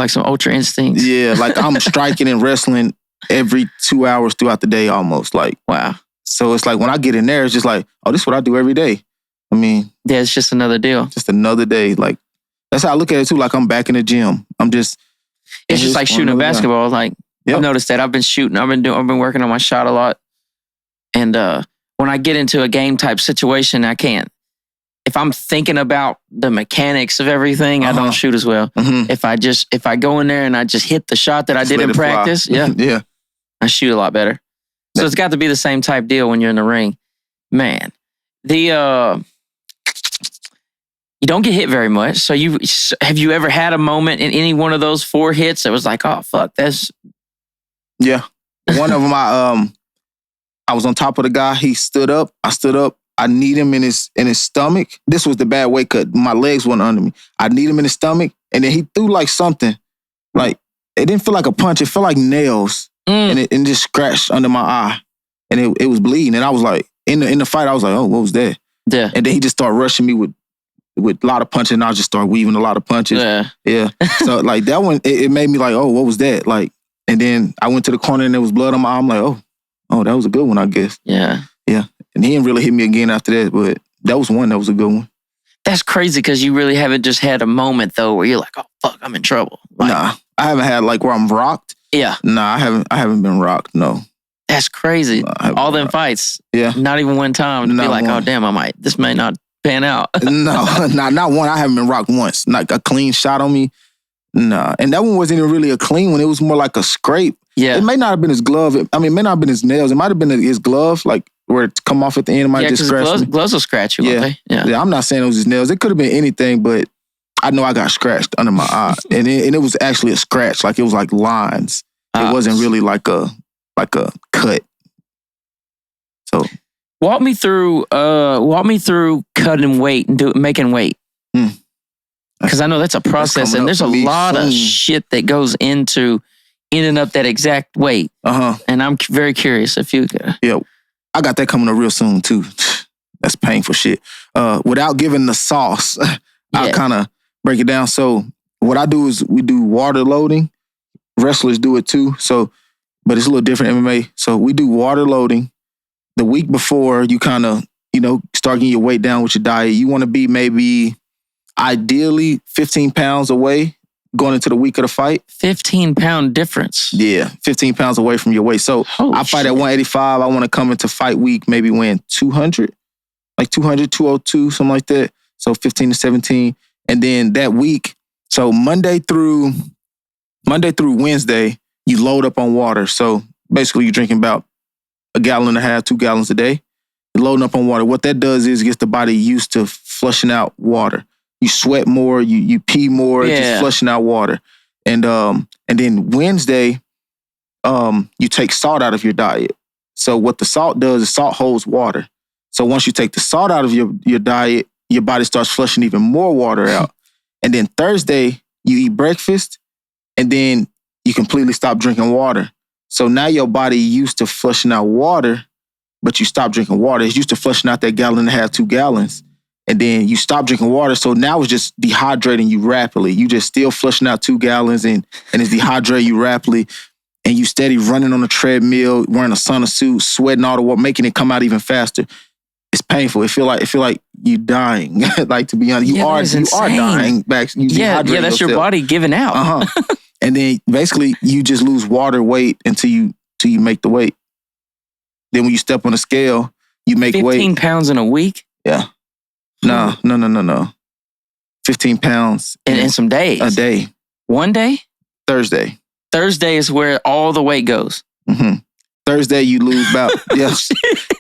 some ultra instincts. Yeah. Like I'm striking and wrestling every 2 hours throughout the day almost. Like, wow. So it's like when I get in there, it's just like, oh, this is what I do every day. I mean. Yeah, it's just another deal. Just another day. Like, that's how I look at it too. Like I'm back in the gym. It's just like shooting a basketball. Like I've noticed that. I've been shooting. I've been working on my shot a lot. And when I get into a game type situation, I can't. If I'm thinking about the mechanics of everything, I don't shoot as well. Mm-hmm. If I go in there and I just hit the shot that I did in practice, I shoot a lot better. So it's got to be the same type deal when you're in the ring. Man, you don't get hit very much. So have you ever had a moment in any one of those 4 hits that was like, oh, fuck, that's... Yeah. One of them, I was on top of the guy. He stood up. I stood up. I kneed him in his stomach. This was the bad weight cut. My legs weren't under me. I kneed him in his stomach, and then he threw like something. Like, it didn't feel like a punch. It felt like nails. And it just scratched under my eye. And it was bleeding. And I was like, in the fight, I was like, oh, what was that? Yeah. And then he just started rushing me with a lot of punches, and I just started weaving a lot of punches. Yeah. So like that one, it made me like, oh, what was that? Like, and then I went to the corner and there was blood on my arm. I'm like, oh, that was a good one, I guess. Yeah. Yeah. And he didn't really hit me again after that, but that was one that was a good one. That's crazy because you really haven't just had a moment though where you're like, oh fuck, I'm in trouble. Like, nah, I haven't had like where I'm rocked. Yeah. Nah, I haven't been rocked. No. That's crazy. All them fights. Yeah. Not even one time to be like, oh damn, this may not pan out. No, not one. I haven't been rocked once. Like a clean shot on me. Nah. And that one wasn't even really a clean one. It was more like a scrape. Yeah. It may not have been his glove. It may not have been his nails. It might have been his glove, like where it come off at the end. It might just scratch me. Gloves will scratch you, won't they? Yeah. I'm not saying it was his nails. It could have been anything, but I know I got scratched under my eye. and it was actually a scratch. Like it was like lines. It wasn't really like a cut. So walk me through cutting weight and making weight. Because I know that's a process, and there's a lot of shit that goes into ending up that exact weight. And I'm very curious if you could. Yeah, I got that coming up real soon too. That's painful shit. Without giving the sauce, I'll kind of break it down. So what I do is we do water loading. Wrestlers do it too. So, but it's a little different MMA. So we do water loading. the week before, you kind of, start getting your weight down with your diet. You want to be maybe ideally 15 pounds away going into the week of the fight. 15-pound difference. Yeah, 15 pounds away from your weight. So I fight at 185. I want to come into fight week maybe weighing 200, like 200, 202, something like that. So 15 to 17. And then that week, so Monday through Wednesday, you load up on water. So basically you're drinking about 1.5 gallons, 2 gallons a day. You're loading up on water. What that does is it gets the body used to flushing out water. You sweat more, you pee more, just flushing out water. And then Wednesday, you take salt out of your diet. So what the salt does is salt holds water. So once you take the salt out of your diet, your body starts flushing even more water out. And then Thursday, you eat breakfast, and then you completely stop drinking water. So now your body used to flushing out water, but you stop drinking water. It's used to flushing out that 1.5 gallons, 2 gallons. And then you stop drinking water. So now it's just dehydrating you rapidly. You just still flushing out 2 gallons and it's dehydrating you rapidly. And you steady running on a treadmill, wearing a sauna suit, sweating all the water, making it come out even faster. It's painful. It feel like you dying. Like, to be honest, you are dying back. You that's yourself. Your body giving out. And then basically you just lose water weight until you make the weight. Then when you step on the scale, you make 15 pounds in a week? Yeah. No. 15 pounds. In some days? A day. One day? Thursday. Thursday is where all the weight goes. Mm-hmm. Thursday you lose about, yes.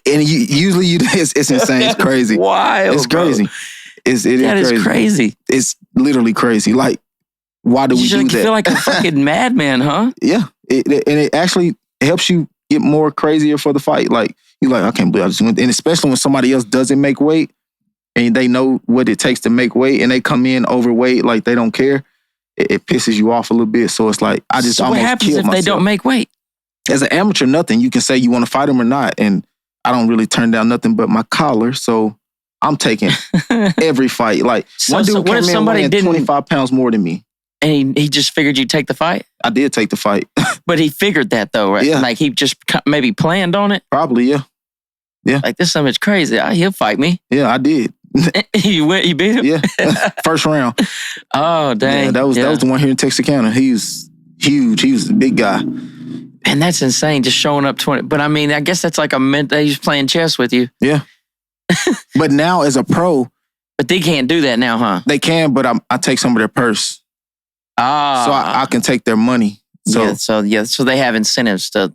And it's insane. It's crazy. Wild, it's crazy. That is crazy. It's literally crazy. Like, why do we do that? You feel like a fucking madman, huh? Yeah. It actually helps you get more crazier for the fight. Like, you're like, I can't believe I just went. And especially when somebody else doesn't make weight and they know what it takes to make weight and they come in overweight, like they don't care, it pisses you off a little bit. So it's like, I just so almost what happens if myself. they don't make weight? As an amateur, nothing. You can say you want to fight them or not. And I don't really turn down nothing but my collar. So I'm taking every fight. Like, one dude came in weighing 25 pounds more than me. And he just figured you'd take the fight? I did take the fight. But he figured that though, right? Yeah. Like he just maybe planned on it? Probably, yeah. Yeah. Like, this something's crazy. He'll fight me. Yeah, I did. You beat him? Yeah. First round. Oh, dang. Yeah, that was the one here in Texarkana. He's huge. He was a big guy. And that's insane, just showing up 20. But I mean, I guess that's like he's playing chess with you. Yeah. But now as a pro. But they can't do that now, huh? They can, but I take some of their purse. Ah. So I can take their money. So so they have incentives to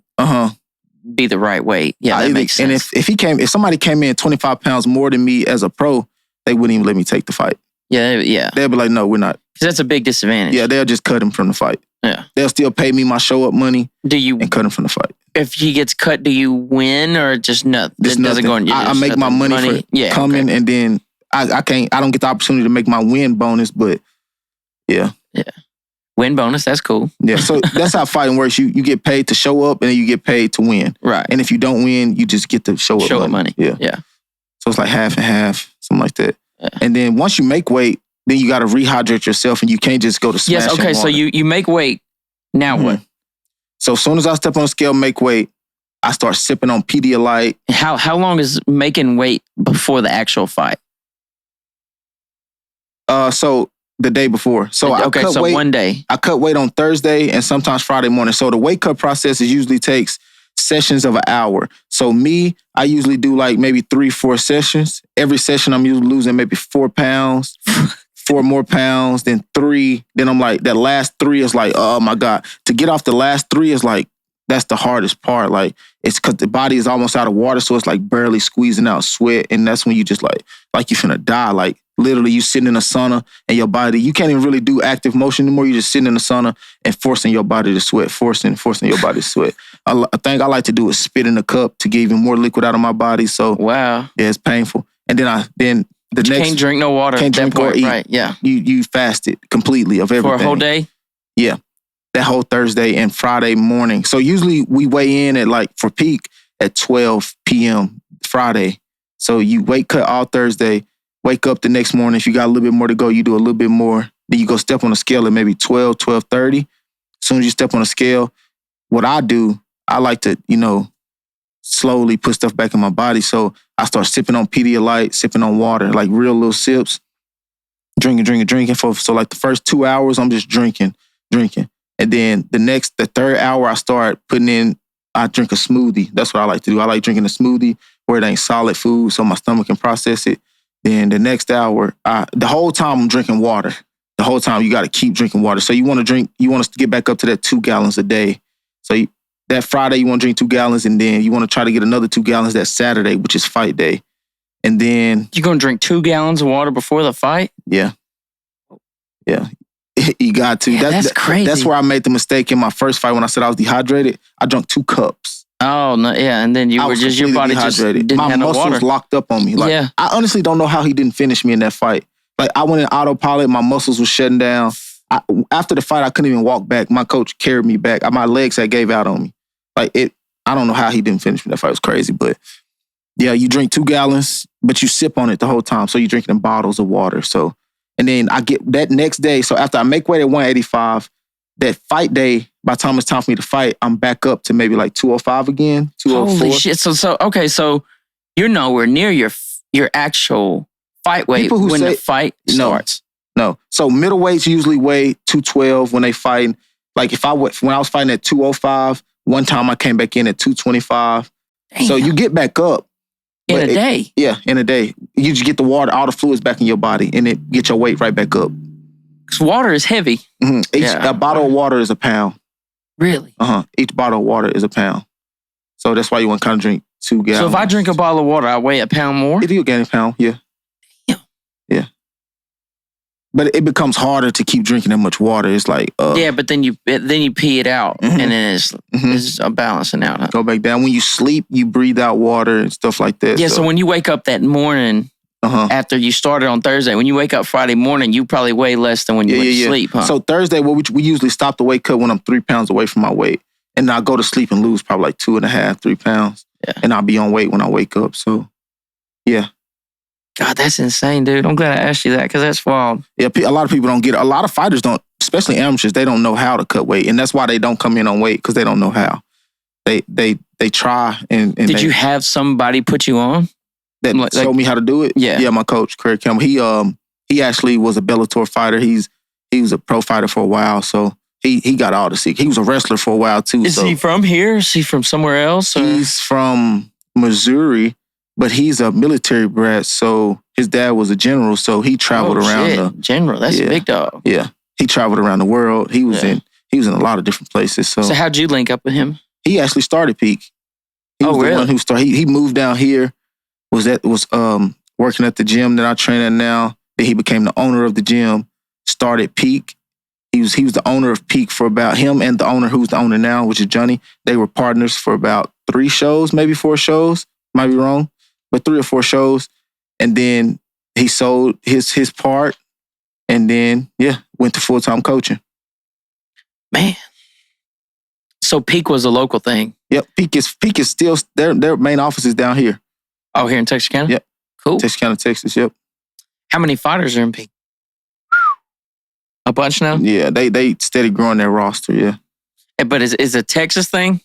be the right weight. Yeah, that makes sense. And if somebody came in 25 pounds more than me as a pro, they wouldn't even let me take the fight. Yeah. They'd be like, no, we're not. Because that's a big disadvantage. Yeah, they'll just cut him from the fight. Yeah. They'll still pay me my show up money and cut him from the fight. If he gets cut, do you win or just nothing? Just nothing. I make my money for coming, and then I don't get the opportunity to make my win bonus, but yeah. Yeah. Win bonus, that's cool. Yeah, so that's how fighting works. You get paid to show up and then you get paid to win. Right. And if you don't win, you just get the show up money. Yeah. So it's like half and half, something like that. Yeah. And then once you make weight, then you got to rehydrate yourself and you can't just go to smashing water. So you make weight. Now what? So as soon as I step on the scale, make weight, I start sipping on Pedialyte. How long is making weight before the actual fight? So the day before. So I cut weight, one day. I cut weight on Thursday and sometimes Friday morning. So the weight cut process usually takes sessions of an hour. So I usually do like maybe 3-4 sessions. Every session I'm usually losing maybe 4 pounds, 4 more pounds, then 3. Then I'm like, that last 3 is like, oh my God. To get off the last 3 is like, that's the hardest part. Like, it's because the body is almost out of water, so it's like barely squeezing out sweat. And that's when you just like you finna die. Like, literally, you sitting in a sauna and your body, you can't even really do active motion anymore. You're just sitting in the sauna and forcing your body to sweat, forcing your body to sweat. A thing I like to do is spit in a cup to get even more liquid out of my body. So, wow. Yeah, it's painful. And then the next, can't drink no water. Can't drink or eat. Right, yeah. You fasted completely of everything. For a whole day? Yeah. That whole Thursday and Friday morning. So usually we weigh in for peak at 12 p.m. Friday. So you weight cut all Thursday, wake up the next morning. If you got a little bit more to go, you do a little bit more. Then you go step on the scale at maybe 12:30. As soon as you step on the scale, what I do, I like to, slowly put stuff back in my body. So I start sipping on Pedialyte, sipping on water, like real little sips, drinking. So like the first 2 hours, I'm just drinking. And then the third hour, I drink a smoothie. That's what I like to do. I like drinking a smoothie where it ain't solid food so my stomach can process it. Then the next hour, the whole time I'm drinking water. The whole time you got to keep drinking water. So you want to get back up to that 2 gallons a day. So that Friday, you want to drink 2 gallons, and then you want to try to get another 2 gallons that Saturday, which is fight day. And then... You're going to drink 2 gallons of water before the fight? Yeah. You got to. Yeah, that's crazy. That's where I made the mistake in my first fight when I said I was dehydrated. I drank 2 cups. Oh, no, yeah. And then your body just didn't have no water. My muscles locked up on me. Like, I honestly don't know how he didn't finish me in that fight. Like, I went in autopilot. My muscles were shutting down. After the fight, I couldn't even walk back. My coach carried me back. My legs had gave out on me. Like, I don't know how he didn't finish me. That fight was crazy. But, yeah, you drink 2 gallons, but you sip on it the whole time. So you're drinking in bottles of water. So, and then I get that next day. So after I make weight at 185, that fight day, by the time it's time for me to fight, I'm back up to maybe like 205 again, 204. Holy shit. So you're nowhere near your actual fight weight when the fight starts. No. So middleweights usually weigh 212 when they fight. Like when I was fighting at 205, one time I came back in at 225. Damn. So you get back up. In a day? Yeah, in a day. You just get the water, all the fluids back in your body, and it get your weight right back up. Because water is heavy. Mm-hmm. A bottle of water is a pound. Really? Each bottle of water is a pound. So that's why you want to kind of drink 2 gallons. So if I drink a bottle of water, I weigh a pound more? If you gain a pound, yeah. Yeah. But it becomes harder to keep drinking that much water. It's like... yeah, but then you pee it out, and then it's a balancing out. Huh? Go back down. When you sleep, you breathe out water and stuff like that. Yeah, so when you wake up that morning... After you started on Thursday, when you wake up Friday morning, you probably weigh less than when you went to sleep, huh? So Thursday, we usually stop the weight cut when I'm 3 pounds away from my weight. And I go to sleep and lose probably like 2.5, 3 pounds. Yeah. And I'll be on weight when I wake up. So, yeah. God, that's insane, dude. I'm glad I asked you that because that's wild. Yeah, a lot of people don't get it. A lot of fighters don't, especially amateurs, they don't know how to cut weight. And that's why they don't come in on weight because they don't know how. They try and Did you have somebody put you on? That showed me how to do it. Yeah, my coach, Craig Campbell. He actually was a Bellator fighter. He was a pro fighter for a while, so he got all the secrets. He was a wrestler for a while too. Is he from here? Is he from somewhere else? Or? He's from Missouri, but he's a military brat. So his dad was a general, so he traveled around. General, that's a big dog. Yeah, he traveled around the world. He was in a lot of different places. So how'd you link up with him? He actually started Peak. He was the one who started. He moved down here. Was working at the gym that I train at now. Then he became the owner of the gym, started Peak. He was the owner of Peak for about him and the owner who's the owner now, which is Johnny. They were partners for about 3 shows, maybe 4 shows. Might be wrong, but 3 or 4 shows. And then he sold his part and then, went to full-time coaching. Man. So Peak was a local thing? Yep, Peak is still, their main office is down here. Oh, here in Texarkana? Yep. Cool. Texarkana, Texas, yep. How many fighters are in Peak? A bunch now? Yeah, they steady growing their roster, yeah. But is it a Texas thing?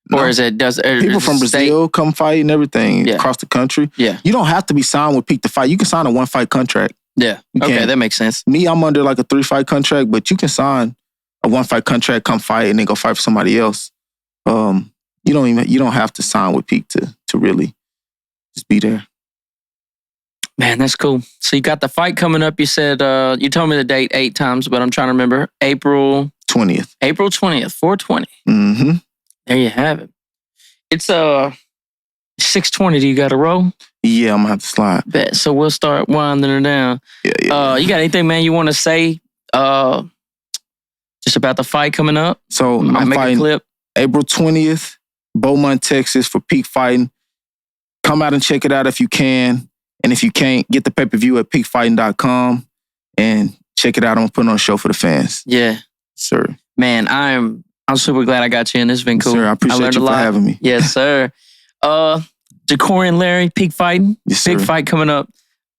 No. Or is it... People from Brazil come fight and everything across the country. Yeah. You don't have to be signed with Peak to fight. You can sign a 1-fight contract. Yeah. Okay, that makes sense. Me, I'm under like a 3-fight contract, but you can sign a 1-fight contract, come fight, and then go fight for somebody else. You don't have to sign with Peak to really just be there. Man, that's cool. So you got the fight coming up. You said, you told me the date 8 times, but I'm trying to remember. April 20th. April 20th, 4/20. Mm-hmm. There you have it. It's 6:20. Do you got to roll? Yeah, I'm going to have to slide. Bet. So we'll start winding her down. Yeah. You got anything, man, you want to say just about the fight coming up? So I'm fighting April 20th, Beaumont, Texas for Peak Fighting. Come out and check it out if you can. And if you can't, get the pay-per-view at peakfighting.com and check it out. I'm going to put on a show for the fans. Yeah. Sir. Man, I'm super glad I got you in. This has been cool. Sir, I appreciate you for having me. Yes, sir. Jacoryon Larry, Peak Fighting. Yes, sir. Big fight coming up.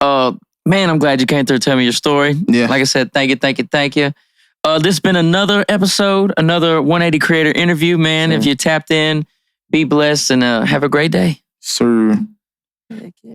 Man, I'm glad you came through and tell me your story. Yeah. Like I said, thank you. This has been another episode, another 180 Creator interview, man. Sure. If you tapped in, Be blessed and have a great day. Sir.